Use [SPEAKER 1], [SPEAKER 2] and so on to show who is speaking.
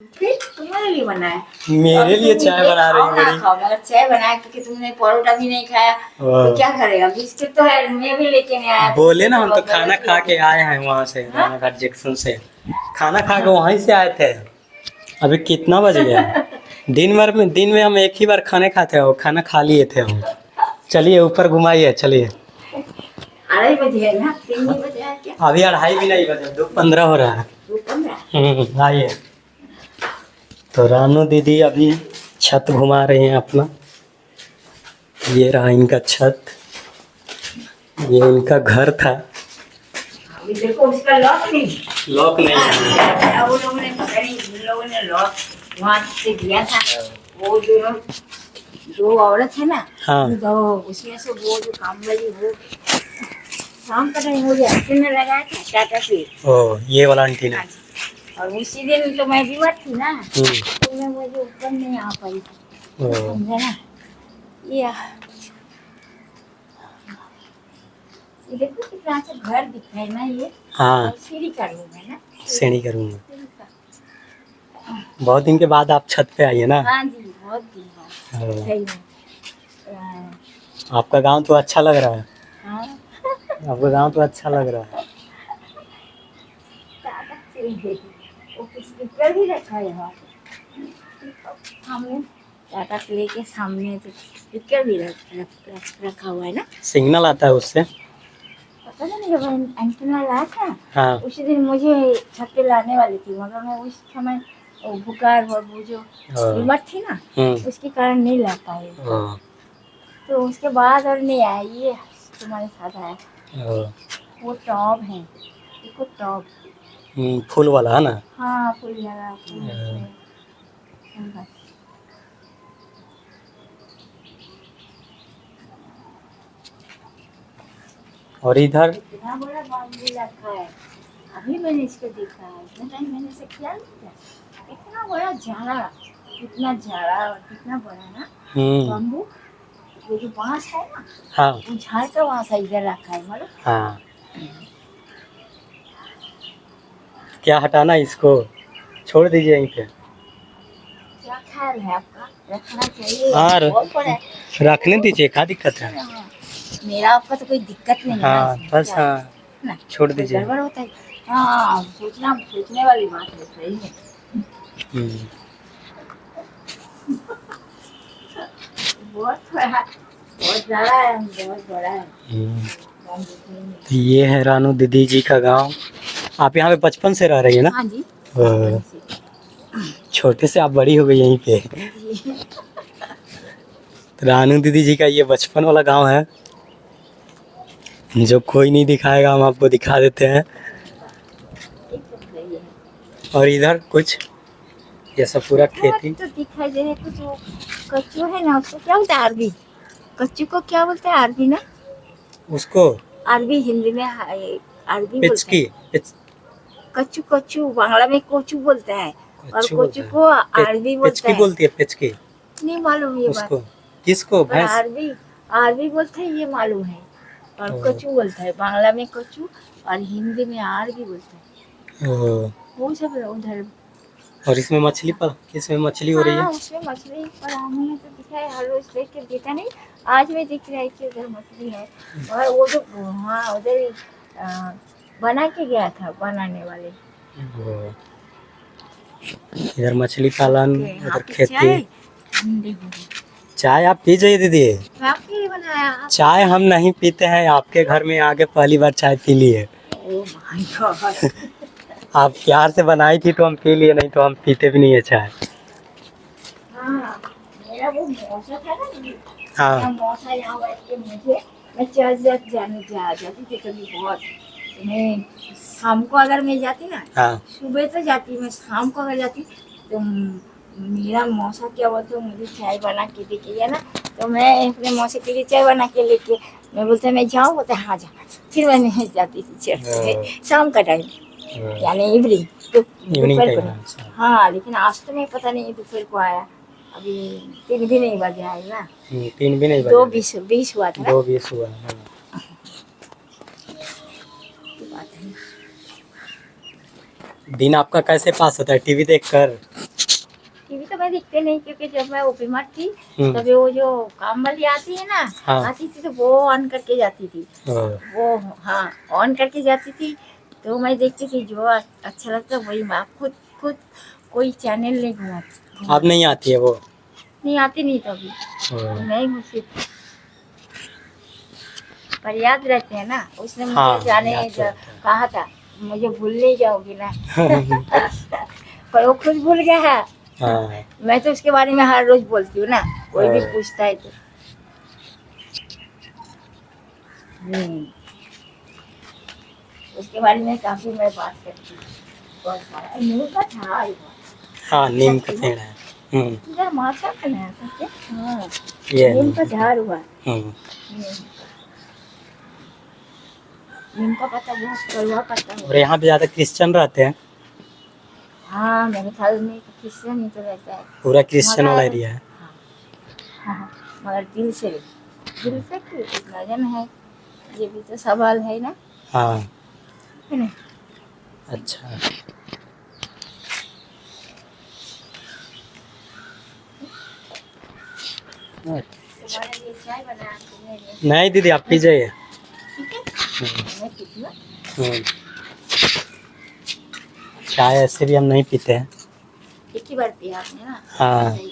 [SPEAKER 1] फिर तुम्हारे लिए बनाया।
[SPEAKER 2] मेरे लिए चाय बना रही बड़ी।
[SPEAKER 1] मगर चाय बनाया क्योंकि तुमने परोठा भी नहीं खाया तो क्या करेगा। बिस्किट तो है, मैं भी लेके नहीं आया।
[SPEAKER 2] बोले ना हम तो खाना खा के आए हैं वहाँ से, रानाघाट जंक्शन से खाना खा के वहीं से आए थे। अभी कितना बज गया? दिन में हम एक ही बार खाने खाते हैं, वो खाना खा लिए थे हम। चलिए ऊपर घुमाइए, चलिए।
[SPEAKER 1] 2:30 बजे है ना, 3 बजे है क्या?
[SPEAKER 2] अभी 2:30 भी नहीं बजे, 2:15 हो रहा है।
[SPEAKER 1] 2:15।
[SPEAKER 2] आइए। तो रानू दीदी अभी छत घुमा रही हैं अपना। ये रहा इनका छत, ये इनका घर था।
[SPEAKER 1] अभी देखो उसका लॉक नहीं
[SPEAKER 2] है।
[SPEAKER 1] वो लोगों ने पता नहीं, उन लोगों ने लॉक वहाँ से दिया था। वो जो औरत है ना,
[SPEAKER 2] हाँ।
[SPEAKER 1] तो उसमें से वो जो काम वाली, वो शाम का टाइम मुझे हफ्ते में लगाया था टाटा से।
[SPEAKER 2] ओ, ये वाला आंटी ने।
[SPEAKER 1] और उसी दिन तो मैं बीमार थी ना, तो मैं मुझे ऊपर नहीं आ पाई, समझा ना। ये देखो कितना अच्छा घर दिख रहा है ना ये।
[SPEAKER 2] हाँ,
[SPEAKER 1] सीढ़ी का रूम है ना,
[SPEAKER 2] सीढ़ी करूँगा। बहुत दिन के बाद आप छत पे आई है ना।
[SPEAKER 1] हाँ जी, बहुत दिन बाद सही में।
[SPEAKER 2] आपका गांव तो अच्छा लग रहा है।
[SPEAKER 1] हाँ।
[SPEAKER 2] आपका गांव तो अच्छा लग रहा है।
[SPEAKER 1] वो स्पीकर भी रखा है यहाँ सामने, टाटा प्ले के सामने तो स्पीकर भी रखा हुआ है ना।
[SPEAKER 2] सिग्नल आता है उससे।
[SPEAKER 1] पता नहीं, जब एंटीना लाया था
[SPEAKER 2] हाँ।
[SPEAKER 1] उसी दिन मुझे छत पे लाने वाली थी, मगर मैं उस समय बुखार और वो जो बीमार थी ना, उसके कारण नहीं ला पाई। तो उसके बाद और नहीं आया, ये तुम्हारे साथ आया। वो टॉप है, देखो टॉप।
[SPEAKER 2] फूल वाला है ना।
[SPEAKER 1] हाँ, फूल लगा फूल।
[SPEAKER 2] और इधर
[SPEAKER 1] इतना बड़ा बाम्बू रखा है, अभी मैंने इसको देखा है, इतना टाइम मैंने इसे किया नहीं था। इतना बड़ा झाड़ा, कितना झाड़ा और कितना बड़ा ना बाम्बू। वो जो बांस है ना,
[SPEAKER 2] हाँ,
[SPEAKER 1] वो झाड़ का बांस इधर रखा है मालूम।
[SPEAKER 2] हाँ। क्या हटाना इसको, छोड़ दीजिए यहीं पे।
[SPEAKER 1] क्या ख्याल है आपका? रखना चाहिए।
[SPEAKER 2] हाँ,
[SPEAKER 1] बहुत बड़ा है।
[SPEAKER 2] रखने दीजिए, क्या दिक्कत है।
[SPEAKER 1] मेरा आपका तो कोई दिक्कत नहीं है
[SPEAKER 2] हाँ,
[SPEAKER 1] ना,
[SPEAKER 2] बस हाँ,
[SPEAKER 1] ना
[SPEAKER 2] छोड़ दीजिए।
[SPEAKER 1] गड़बड़ होता है। हाँ, सोचने वाली बात है, सही में। बहुत बड़ा है, बहुत बड़ा है।
[SPEAKER 2] तो ये है रानू दीदी जी का गांव। आप यहाँ पे बचपन से रह रही है ना।
[SPEAKER 1] हाँ जी।
[SPEAKER 2] छोटे से आप बड़ी हो गई यहीं पे। तो रानू दीदी जी का ये बचपन वाला गांव है, जो कोई नहीं दिखाएगा, हम आपको दिखा देते हैं। और इधर कुछ ये सब पूरा खेती
[SPEAKER 1] तो दिखाई दे रहा है। कुछ वो कच्चू है ना, उसको क्या बोलते हैं? अरबी। कच्चू को क्या बोलते हैं? अरबी ना।
[SPEAKER 2] उसको
[SPEAKER 1] अरबी हिंदी में अरबी बोलते
[SPEAKER 2] पिचकी
[SPEAKER 1] हैं। कच्चू कच्चू बांग्ला में कोचू बोलते हैं, और कोचू को अरबी बोलते हैं।
[SPEAKER 2] बोलती है पिचकी।
[SPEAKER 1] नहीं मालूम ये बात।
[SPEAKER 2] किसको? भैंस।
[SPEAKER 1] अरबी बोलते हैं, ये मालूम है। और कच्चू बोलता है बांग्ला में कच्चू, और हिंदी में अरबी बोलते हैं। वो सब उधर। और
[SPEAKER 2] इसमें मछली हो रही है।
[SPEAKER 1] हाँ, उसमें मछली पलानी है तो दिखा है, हर रोज देख के देखा नहीं, आज में दिख रहा है कि उधर मछली है। और वो जो वहाँ उधर बना के गया था बनाने वाले।
[SPEAKER 2] इधर मछली पालन, उधर खेती। चाय आप पी जाइए दीदी।
[SPEAKER 1] आपके लिए बनाया।
[SPEAKER 2] चाय हम नहीं पीते हैं, आपके घर में आके पहली बार चाय पी लिए।
[SPEAKER 1] Oh my God.
[SPEAKER 2] आप प्यार से बनाई थी तो हम पी लिए, नहीं तो हम पीते भी नहीं है चाय।
[SPEAKER 1] हाँ, मेरा वो मौसा था ना।
[SPEAKER 2] हाँ,
[SPEAKER 1] मौसा यहाँ बैठ के मुझे, मैं चर्च जाती थी कभी बहुत। मैं शाम को अगर मैं जाती ना,
[SPEAKER 2] हाँ,
[SPEAKER 1] सुबह तो जाती, मैं शाम को अगर जाती तो मेरा मौसा क्या बोलते, मुझे चाय बना के देके ना, तो मैं अपने मौसे के लिए चाय बना के लेके, मैं बोलते मैं जाऊँ, बोलते हाँ जा। फिर मैं जाती थी चर्च में शाम का टाइम, यानी इवनिंग दोपहर को। हाँ, लेकिन आज तो मैं पता नहीं दोपहर को आया। अभी 3 भी नहीं बजे आए ना।
[SPEAKER 2] 3 भी नहीं बजे।
[SPEAKER 1] 2:20 हुआ था ना।
[SPEAKER 2] 2:20 हुआ। दिन आपका कैसे पास होता है? टीवी देखकर।
[SPEAKER 1] मैं दिखते नहीं, क्योंकि जब मैं वो बीमार थी
[SPEAKER 2] हम्म।
[SPEAKER 1] तभी वो जो काम वाली आती है ना,
[SPEAKER 2] हाँ।
[SPEAKER 1] आती थी तो वो ऑन करके जाती थी।
[SPEAKER 2] ओ,
[SPEAKER 1] वो हाँ ऑन करके जाती थी, तो मैं देखती थी जो अच्छा लगता वही मैं खुद खुद कोई चैनल नहीं
[SPEAKER 2] अब नहीं आती है वो।
[SPEAKER 1] नहीं आती नहीं तो अभी
[SPEAKER 2] ओ,
[SPEAKER 1] नहीं घुसी, पर याद रहते हैं ना। उसने मुझे
[SPEAKER 2] हाँ,
[SPEAKER 1] जाने
[SPEAKER 2] याद तो रहता है।
[SPEAKER 1] कहा था मुझे भूल नहीं जाओगी ना। पर वो खुद भूल गया है।
[SPEAKER 2] हाँ।
[SPEAKER 1] मैं तो उसके बारे में हर रोज बोलती हूँ ना, कोई भी
[SPEAKER 2] हाँ।
[SPEAKER 1] पूछता है तो। हम्म, उसके बारे में काफी मैं बात करती हूँ, बहुत सारा। नीम का झाड़ हुआ,
[SPEAKER 2] हाँ, नीम का पेड़ है।
[SPEAKER 1] इधर माचा का ना करके, हाँ
[SPEAKER 2] ये
[SPEAKER 1] नीम का झाड़ हुआ।
[SPEAKER 2] हम्म।
[SPEAKER 1] नीम का पत्ता बहुत कड़वा पत्ता
[SPEAKER 2] और
[SPEAKER 1] होता है।
[SPEAKER 2] यहाँ पे ज्यादा क्रिश्चियन रहते हैं,
[SPEAKER 1] हाँ मेरे ख्याल में तो क्रिश्चियन ही तो रहता है।
[SPEAKER 2] पूरा क्रिश्चियन वाला
[SPEAKER 1] मगर
[SPEAKER 2] एरिया है।
[SPEAKER 1] हाँ, मगर दिल से क्यों इतना जन है, ये भी तो सवाल है ना,
[SPEAKER 2] हाँ।
[SPEAKER 1] है ना।
[SPEAKER 2] अच्छा।
[SPEAKER 1] तुम्हारे लिए चाय बना तुम्हें लिए,
[SPEAKER 2] नहीं दीदी, आप पी जाइए।
[SPEAKER 1] ठीक है मैं पीती हूँ।
[SPEAKER 2] हम्म। चाय ऐसे भी हम नहीं पीते हैं।
[SPEAKER 1] एक ही बार पिया आपने ना,
[SPEAKER 2] हाँ।
[SPEAKER 1] सही